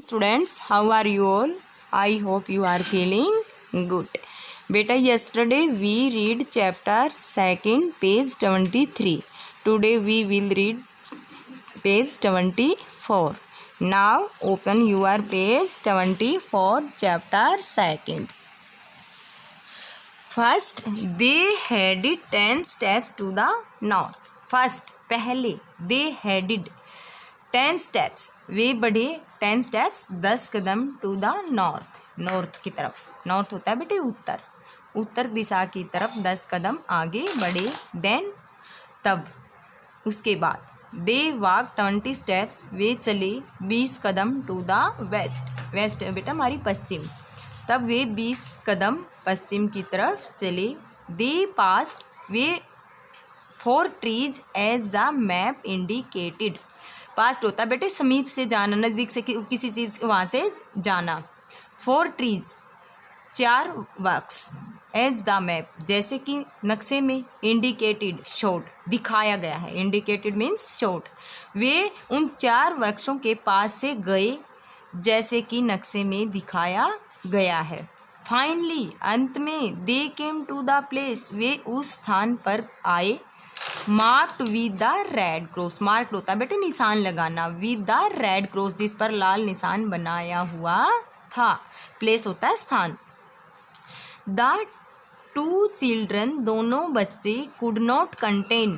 Students, how are you all? I hope you are feeling good. Beta, yesterday we read chapter 2 page 23. Today we will read page 24. Now open your page 24 chapter 2. First, they headed 10 steps to the north. First, पहले they headed 10 steps, वे बढ़े 10 steps 10 Kadam to the north, north की तरफ. North होता है बेटे उत्तर, उत्तर दिशा की तरफ 10 कदम आगे बढ़े. देन तब उसके बाद दे वॉक 20 steps, वे चले 20 कदम टू द वेस्ट. वेस्ट बेटा हमारी पश्चिम. तब वे 20 कदम पश्चिम की तरफ चले. They passed, way 4 trees as the map indicated. Passed होता है बेटे समीप से जाना, नज़दीक से किसी चीज़ वहाँ से जाना. 4 trees 4 वृक्ष एज द मैप जैसे कि नक्शे में. इंडिकेटेड शोड दिखाया गया है. Indicated means showed. वे उन 4 वृक्षों के पास से गए जैसे कि नक्शे में दिखाया गया है. फाइनली अंत में दे केम टू द प्लेस, वे उस स्थान पर आए. Marked with the red cross, marked होता है बेटे निशान लगाना. विद द रेड क्रॉस जिस पर लाल निशान बनाया हुआ था. प्लेस होता है स्थान. द 2 children, दोनों बच्चे कुड नॉट कंटेन,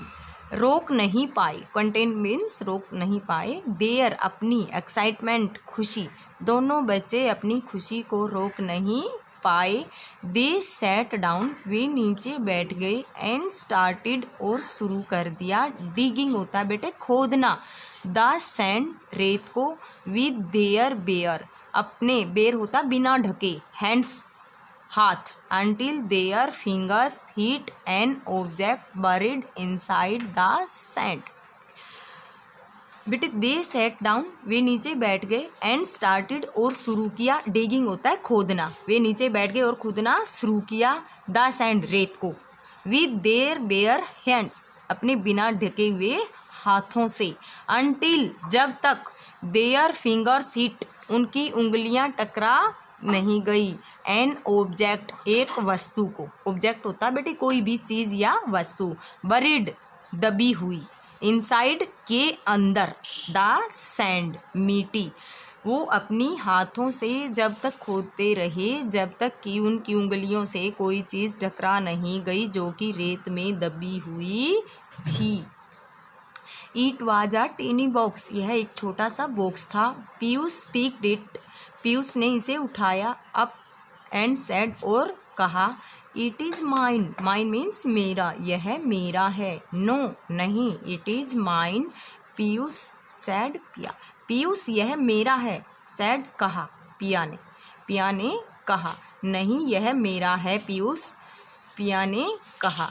रोक नहीं पाए. कंटेन मीन्स रोक नहीं पाए. देयर अपनी, एक्साइटमेंट खुशी, दोनों बच्चे अपनी खुशी को रोक नहीं पाए. दे सैट डाउन, वे नीचे बैठ गए. एंड स्टार्टेड, और शुरू कर दिया. डिगिंग होता है बेटे खोदना. द सैंड, रेत को. विद देयर बेयर, अपने, बेयर होता बिना ढके, हैंड्स हाथ. Until their fingers hit an object buried inside the sand. बेटे दे सेट डाउन, वे नीचे बैठ गए. एंड स्टार्टेड, और शुरू किया. डिगिंग होता है खोदना. वे नीचे बैठ गए और खोदना शुरू किया. द सैंड, रेत को. विद देयर बेयर हैंड्स, अपने बिना ढके हुए हाथों से. अंटिल, जब तक. देयर फिंगर्स हिट, उनकी उंगलियां टकरा नहीं गई. एन ऑब्जेक्ट, एक वस्तु को. ऑब्जेक्ट होता है बेटे कोई भी चीज़ या वस्तु. बरीड, दबी हुई. इनसाइड, के अंदर. द सैंड, मिट्टी. वो अपनी हाथों से जब तक खोदते रहे जब तक कि उनकी उंगलियों से कोई चीज़ टकरा नहीं गई जो कि रेत में दबी हुई थी. It was a tiny box, यह एक छोटा सा बॉक्स था. पीयूष पिक्ड इट, पीयूष ने इसे उठाया. अप एंड सेड, और कहा. It is mine, mine means मेरा, यह मेरा है. नो, नहीं. It is mine, Piyush sad, पिया. पीयूष, यह मेरा है. सैड, कहा, पिया ने. पिया ने कहा. नहीं, यह मेरा है पीयूष, पिया ने कहा.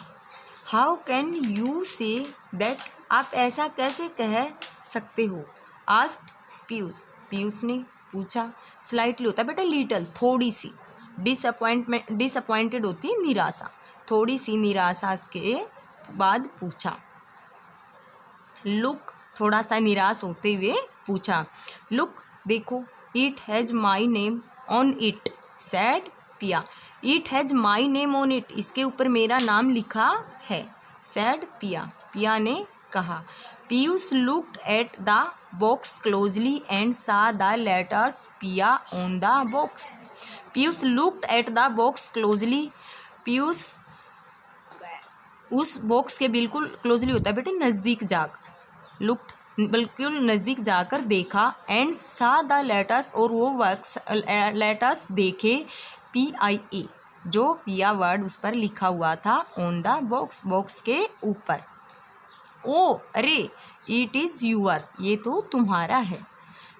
How can you say that, आप ऐसा कैसे कह सकते हो. आस्क्ड पीयूष, पीयूष ने पूछा. स्लाइटली होता है बेटा लिटिल, थोड़ी सी. डिसअपॉइंटेड होती है निराशा. थोड़ी सी निराशा के बाद पूछा. लुक, थोड़ा सा निराश होते हुए पूछा. लुक, देखो. It has my name on it, said, Pia. It has my name on it, इसके ऊपर मेरा नाम लिखा है. सैड, पिया. पिया ने कहा. Piyush looked at the box closely and सा द लेटर्स पिया on the box. Piyush looked at the box closely, Piyush उस बॉक्स के बिल्कुल क्लोजली होता है बेटे नज़दीक जाकर. लुक्ड बिल्कुल नज़दीक जाकर देखा. एंड सा द लेटर्स, और वो वर्क्स लेटर्स देखे. PIA, जो पिया वर्ड उस पर लिखा हुआ था. ऑन द बॉक्स, बॉक्स के ऊपर. ओ, अरे. इट इज़ यूअर्स, ये तो तुम्हारा है.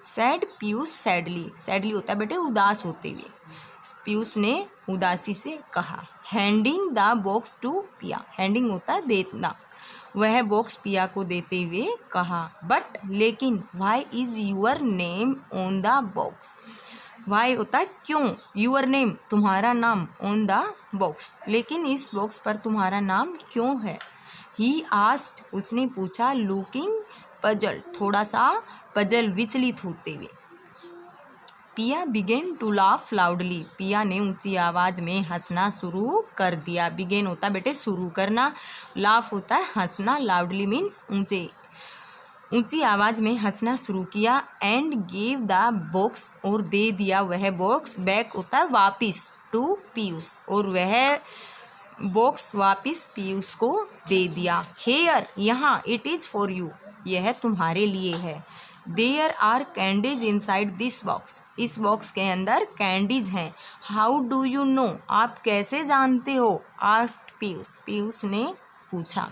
सैड पीयूष सैडली, सैडली होता है बेटे उदास होते हुए. पीयूष ने उदासी से कहा. हैंडिंग द बॉक्स टू पिया, हैंडिंग होता है देना. वह बॉक्स पिया को देते हुए कहा. बट, लेकिन. Why is your name on the box, why होता है क्यों. यूअर नेम, तुम्हारा नाम. ऑन द बॉक्स, लेकिन इस बॉक्स पर तुम्हारा नाम क्यों है. ही आस्क्ड, उसने पूछा. लुकिंग पजल, थोड़ा सा पजल, विचलित होते हुए. पिया बिगेन टू लाफ लाउडली, पिया ने ऊंची आवाज़ में हंसना शुरू कर दिया। बिगेन होता है बेटे शुरू करना, लाफ होता है हंसना, लाउडली मीन्स ऊंची आवाज़ में हंसना शुरू किया। एंड गिव द बॉक्स, और दे दिया वह बॉक्स, बैक होता है वापिस, टू पीयूष, और वह बॉक्स वापिस पीयूष को दे दिया। हेयर, यहाँ, इट इज़ फॉर यू, यह तुम्हारे लिए है। There are candies inside this box, इस बॉक्स के अंदर कैंडीज हैं। हाउ डू यू नो, आप कैसे जानते हो, आस्क्ड पीयूष, पीयूष ने पूछा।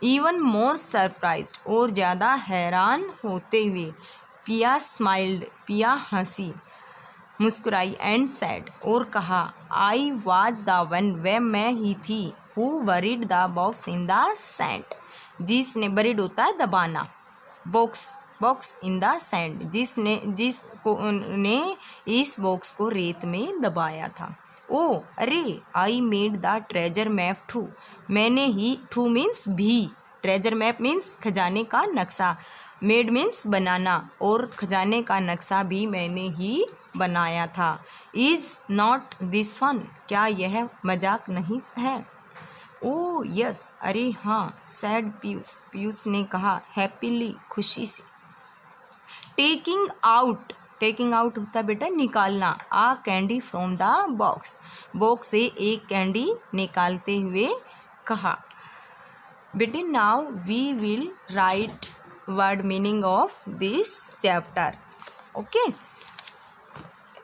इवन मोर सरप्राइज्ड, और ज़्यादा हैरान होते हुए। पिया स्माइल्ड, पिया हंसी, मुस्कुराई। एंड सेड, और कहा। आई वाज द वन, वह मैं ही थी। Who buried the box in the sand, जिसने, बरीड होता है दबाना, बॉक्स इन द सैंड, जिसने इस बॉक्स को रेत में दबाया था। ओ अरे, I made the treasure map too, मैंने ही, टू मीन्स भी, ट्रेजर मैप मीन्स खजाने का नक्शा, मेड मीन्स बनाना, और खजाने का नक्शा भी मैंने ही बनाया था। इज़ नॉट दिस फन, क्या यह मजाक नहीं है। ओ यस, अरे हाँ, सैड पीयूष, पीयूष ने कहा, हैप्पीली, खुशी से। टेकिंग आउट होता बेटा निकालना, a candy from the box से एक कैंडी निकालते हुए कहा। बेटे now we will write word meaning of this chapter. Okay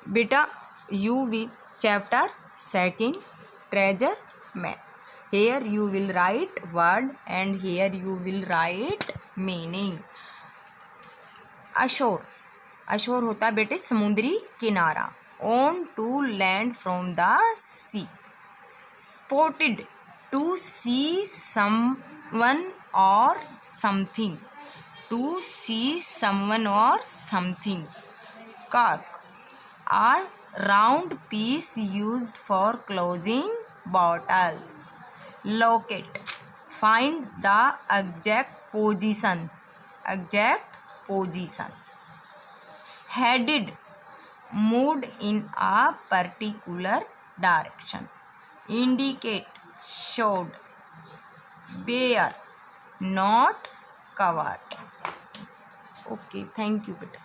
बेटा, you will chapter second, treasure map. Here you will write word and here you will write meaning. Ashore होता है बेटे समुद्री किनारा। On to land from the sea. Spotted, to see someone or something, to see someone or something. Cork, a round piece used for closing bottles. Locate, find the exact position. Headed, moved in a particular direction. Indicate, showed. Bare, not covered. Okay, thank you beta.